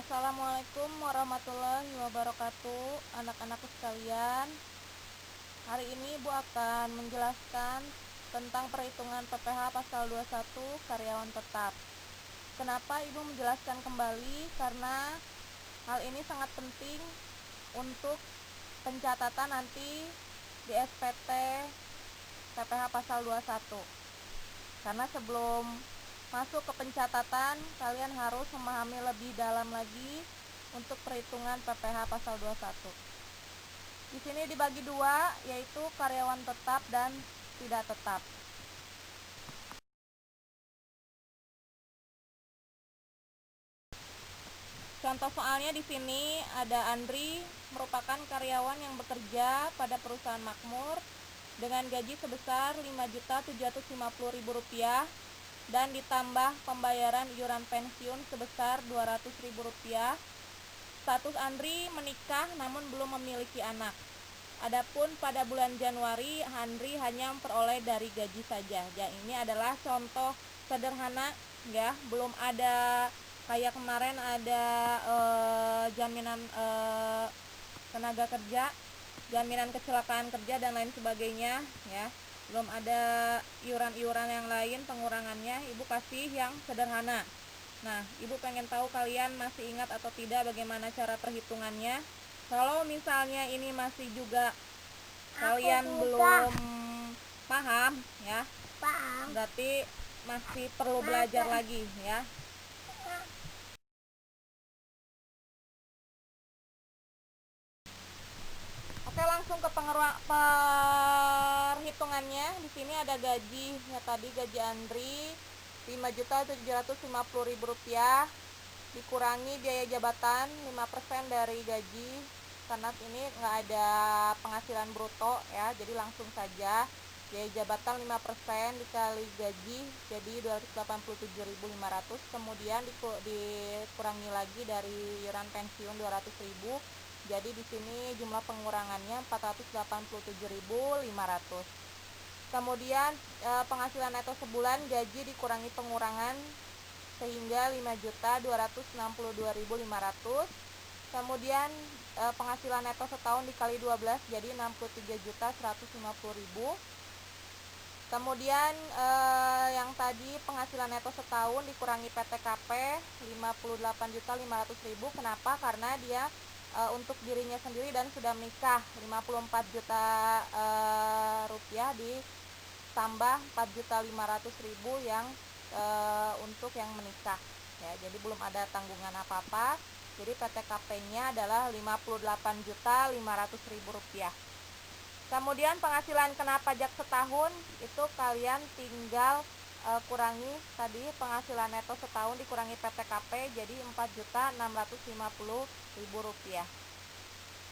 Assalamualaikum warahmatullahi wabarakatuh, anak-anakku sekalian. Hari ini Ibu akan menjelaskan tentang perhitungan PPh pasal 21 karyawan tetap. Kenapa Ibu menjelaskan kembali? Karena hal ini sangat penting untuk pencatatan nanti di SPT PPh pasal 21. Karena sebelum masuk ke pencatatan, kalian harus memahami lebih dalam lagi untuk perhitungan PPh pasal 21. Di sini dibagi dua, yaitu karyawan tetap dan tidak tetap. Contoh soalnya di sini ada Andri, merupakan karyawan yang bekerja pada perusahaan makmur dengan gaji sebesar Rp5.750.000 dan ditambah pembayaran iuran pensiun sebesar Rp200.000. Status Andri menikah namun belum memiliki anak. Adapun pada bulan Januari, Andri hanya memperoleh dari gaji saja. Ya, ini adalah contoh sederhana ya, belum ada kayak kemarin ada jaminan tenaga kerja, jaminan kecelakaan kerja dan lain sebagainya ya. Belum ada iuran-iuran yang lain pengurangannya, Ibu kasih yang sederhana. Nah, Ibu pengen tahu kalian masih ingat atau tidak bagaimana cara perhitungannya. Kalau misalnya ini masih juga kalian belum paham ya, berarti masih perlu belajar lagi ya. Oke, langsung ke perhitungannya. Di sini ada gaji ya, tadi gaji Andri Rp5.750.000 dikurangi biaya jabatan 5% dari gaji, karena ini nggak ada penghasilan bruto ya, jadi langsung saja biaya jabatan 5% dikali gaji jadi Rp287.500. Kemudian dikurangi lagi dari iuran pensiun Rp200.000, jadi di sini jumlah pengurangannya Rp487.500. Kemudian penghasilan neto sebulan gaji dikurangi pengurangan sehingga Rp5.262.500. Kemudian penghasilan neto setahun dikali 12 jadi Rp63.150.000. Kemudian yang tadi penghasilan neto setahun dikurangi PTKP Rp58.500.000. Kenapa? Karena dia untuk dirinya sendiri dan sudah menikah Rp54 juta ditambah Rp4.500.000 yang untuk yang menikah ya, jadi belum ada tanggungan apa-apa. Jadi PTKP-nya adalah Rp58.500.000. Kemudian penghasilan kena pajak setahun itu kalian tinggal kurangi tadi penghasilan neto setahun dikurangi PTKP jadi Rp4.650.000.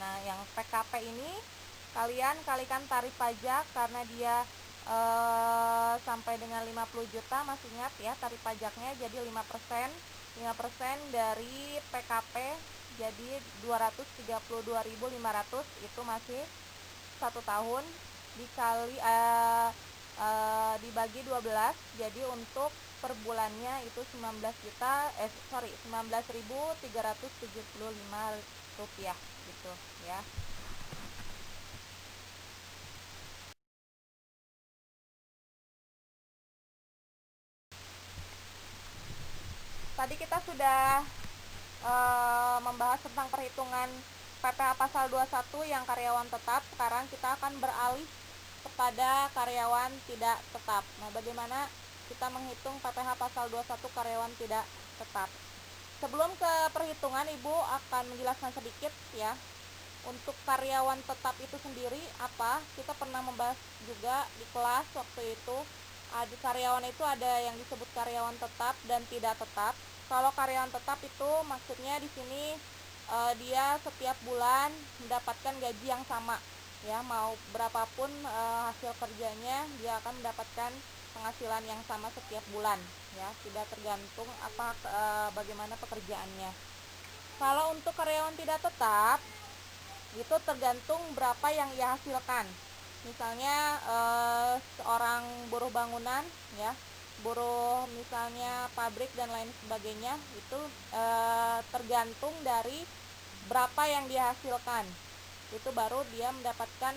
Nah, yang PKP ini kalian kalikan tarif pajak karena dia sampai dengan 50 juta, masih ingat ya tarif pajaknya, jadi 5% dari PKP jadi Rp232.500, itu masih 1 tahun dikali dibagi 12, jadi untuk per bulannya itu Rp19.375 gitu ya. Tadi kita sudah membahas tentang perhitungan PPh pasal 21 yang karyawan tetap. Sekarang kita akan beralih kepada karyawan tidak tetap. Nah, bagaimana kita menghitung PPh pasal 21 karyawan tidak tetap? Sebelum ke perhitungan, Ibu akan menjelaskan sedikit ya. Untuk karyawan tetap itu sendiri apa? Kita pernah membahas juga di kelas waktu itu. Di karyawan itu ada yang disebut karyawan tetap dan tidak tetap. Kalau karyawan tetap itu maksudnya di sini dia setiap bulan mendapatkan gaji yang sama ya, mau berapapun hasil kerjanya dia akan mendapatkan penghasilan yang sama setiap bulan ya, tidak tergantung bagaimana pekerjaannya. Kalau untuk karyawan tidak tetap itu tergantung berapa yang ia hasilkan. Misalnya seorang buruh bangunan ya, buruh misalnya pabrik dan lain sebagainya itu tergantung dari berapa yang dia hasilkan, itu baru dia mendapatkan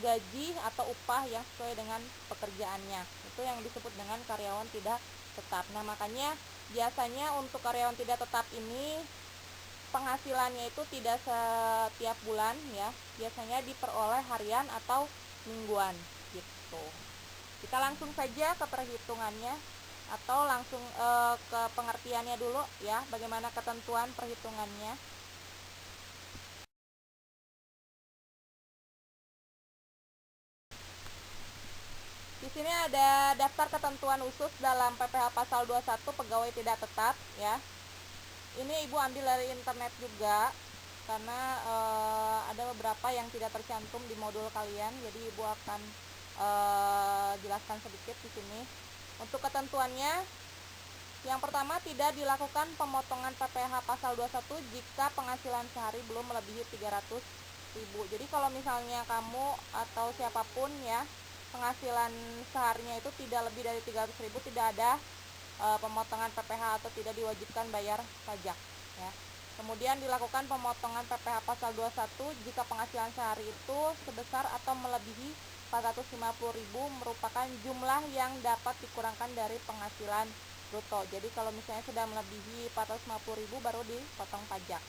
gaji atau upah yang sesuai dengan pekerjaannya. Itu yang disebut dengan karyawan tidak tetap. Nah, makanya biasanya untuk karyawan tidak tetap ini penghasilannya itu tidak setiap bulan ya, biasanya diperoleh harian atau mingguan gitu. Kita langsung saja ke perhitungannya atau langsung ke pengertiannya dulu ya, bagaimana ketentuan perhitungannya. Di sini ada daftar ketentuan khusus dalam PPh pasal 21 pegawai tidak tetap ya. Ini Ibu ambil dari internet juga karena ada beberapa yang tidak tercantum di modul kalian, jadi Ibu akan jelaskan sedikit di sini. Untuk ketentuannya, yang pertama, tidak dilakukan pemotongan PPh pasal 21 jika penghasilan sehari belum melebihi 300.000. Jadi kalau misalnya kamu atau siapapun ya, penghasilan seharinya itu tidak lebih dari 300.000, tidak ada pemotongan PPh atau tidak diwajibkan bayar pajak ya. Kemudian dilakukan pemotongan PPh pasal 21 jika penghasilan sehari itu sebesar atau melebihi 450.000 merupakan jumlah yang dapat dikurangkan dari penghasilan bruto. Jadi kalau misalnya sudah melebihi 450.000 baru dipotong pajak.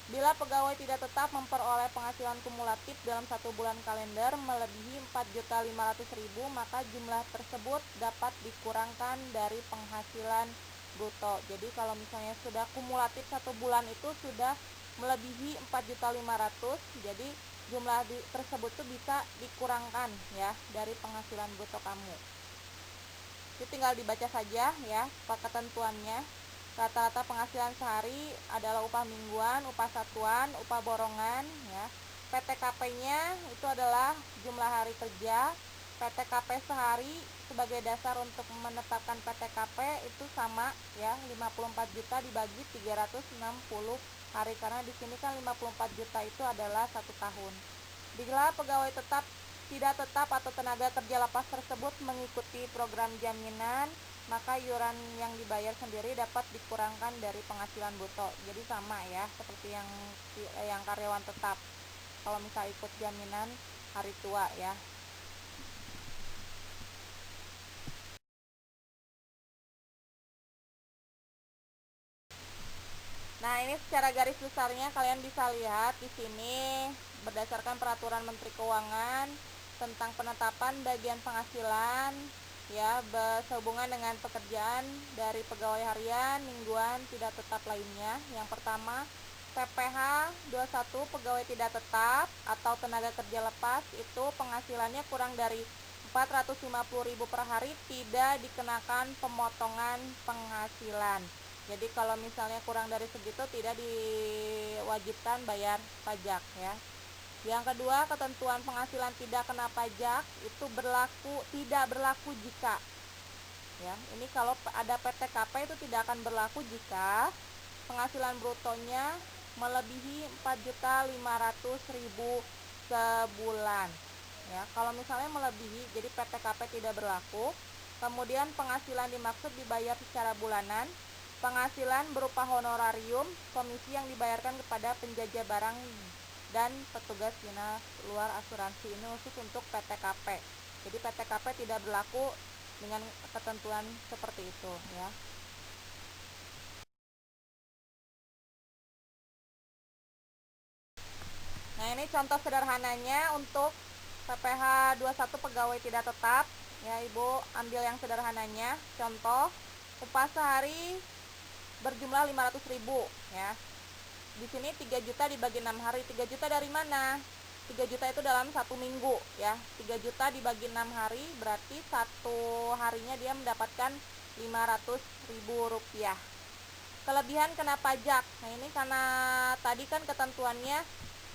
Bila pegawai tidak tetap memperoleh penghasilan kumulatif dalam 1 bulan kalender melebihi 4.500.000, maka jumlah tersebut dapat dikurangkan dari penghasilan bruto. Jadi kalau misalnya sudah kumulatif 1 bulan itu sudah melebihi 4.500.000, jadi jumlah tersebut tuh bisa dikurangkan ya dari penghasilan bruto kamu. Itu tinggal dibaca saja ya ketentuannya. Rata-rata penghasilan sehari adalah upah mingguan, upah satuan, upah borongan ya. PTKP-nya itu adalah jumlah hari kerja. PTKP sehari sebagai dasar untuk menetapkan PTKP itu sama ya, 54 juta dibagi 360 hari karena di sini kan 54 juta itu adalah 1 tahun. Bila pegawai tetap, tidak tetap atau tenaga kerja lepas tersebut mengikuti program jaminan, maka iuran yang dibayar sendiri dapat dikurangkan dari penghasilan bruto. Jadi sama ya, seperti yang karyawan tetap. Kalau misal ikut jaminan hari tua ya. Nah, ini secara garis besarnya kalian bisa lihat di sini berdasarkan peraturan Menteri Keuangan tentang penetapan bagian penghasilan ya, sehubungan dengan pekerjaan dari pegawai harian, mingguan, tidak tetap lainnya. Yang pertama, PPh 21 pegawai tidak tetap atau tenaga kerja lepas itu penghasilannya kurang dari 450.000 per hari tidak dikenakan pemotongan penghasilan. Jadi kalau misalnya kurang dari segitu tidak diwajibkan bayar pajak ya. Yang kedua, ketentuan penghasilan tidak kena pajak itu tidak berlaku jika ya. Ini kalau ada PTKP itu tidak akan berlaku jika penghasilan brutonya melebihi 4.500.000 sebulan. Ya, kalau misalnya melebihi jadi PTKP tidak berlaku. Kemudian penghasilan dimaksud dibayar secara bulanan. Penghasilan berupa honorarium, komisi yang dibayarkan kepada penjajah barang dan petugas dinas luar asuransi. Ini khusus untuk PTKP. Jadi PTKP tidak berlaku dengan ketentuan seperti itu ya. Nah, ini contoh sederhananya untuk PPh 21 pegawai tidak tetap ya. Ibu ambil yang sederhananya. Contoh, upah sehari berjumlah 500.000 ya. Di sini 3 juta dibagi 6 hari. 3 juta dari mana? 3 juta itu dalam 1 minggu ya. 3 juta dibagi 6 hari berarti 1 harinya dia mendapatkan 500.000 rupiah. Kelebihan kena pajak. Nah, ini karena tadi kan ketentuannya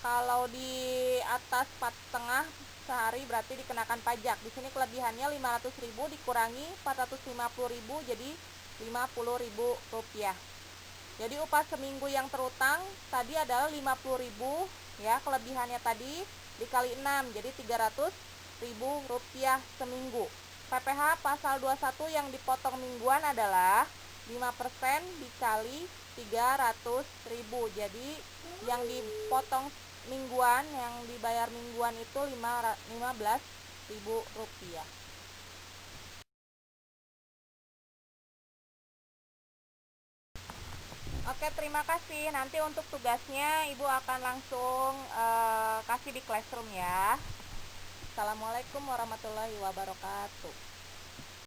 kalau di atas 4,5 sehari berarti dikenakan pajak. Di sini kelebihannya 500.000 dikurangi 450.000 jadi 50.000 rupiah. Jadi upah seminggu yang terutang tadi adalah 50.000 ya, kelebihannya tadi dikali 6 jadi 300.000 rupiah seminggu. PPh pasal 21 yang dipotong mingguan adalah 5% dikali 300.000. Jadi yang dipotong mingguan, yang dibayar mingguan itu 15.000 rupiah. Oke, terima kasih. Nanti untuk tugasnya Ibu akan langsung kasih di Classroom ya. Assalamualaikum warahmatullahi wabarakatuh.